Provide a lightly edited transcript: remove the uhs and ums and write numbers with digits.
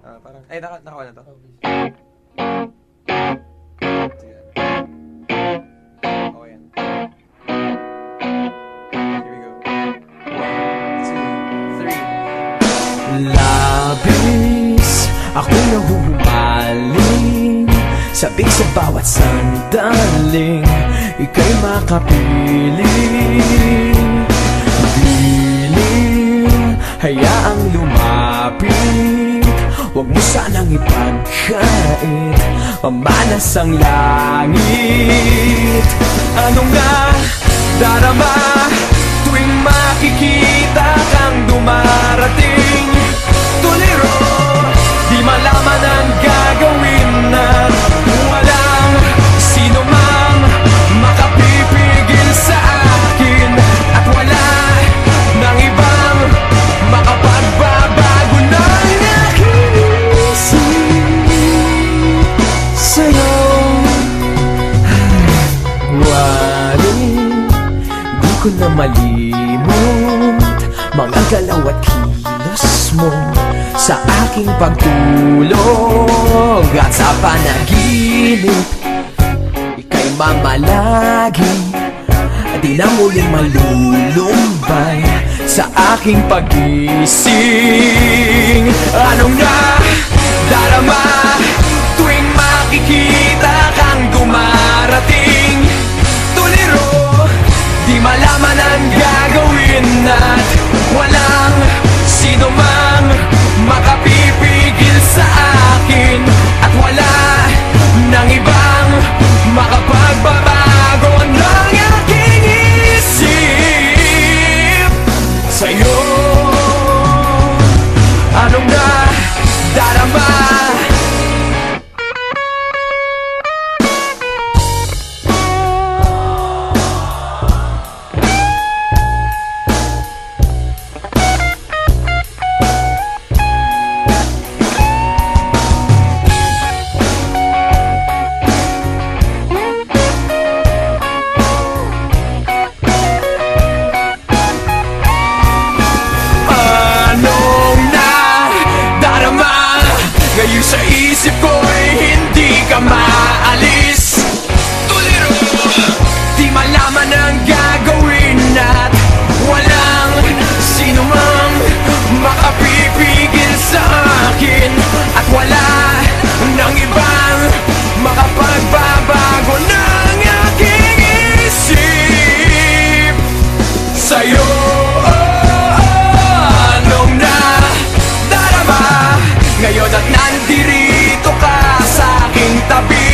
Parang, ay, nakawa na to. Sige. Okay yan. Here we go. 1, 2, 3. Labis ako'y nahuhumaling, sabik sa bawat sandaling ika'y makapiling. Piling, hayaang lumapit, huwag mo sanang ipagkait, mamanas ang langit. Ano nga darama tuwing makikita kang dumarating? Tuliro, di malaman ang gagawin at walang sino mang makapipigil sa akin, at wala nang ibang makapagbabago ng aking isip sa'yo. Waring di ko na malimot mga galaw at kilos mo sa aking pagtulog, at sa panaginip ika'y mamalagi, di na muling malulumbay sa aking pag-ising. Ano nga darama tuwing makikita kang dumarating? Tuliro, di malaman ang gagawin at walang sino mang makapipigil sa akin, at wala nang ibang makapagbabago ng aking isip sa'yo. Ano nga darama? Ngayon sa isip ko'y hindi ka maalis. Tuliro, di malaman ang gagawin at walang sino mang makapipigil sa akin, at wala nang ibang makapagbabago ng aking isip sa'yo. Ngayon at nandirito ka sa aking tabi,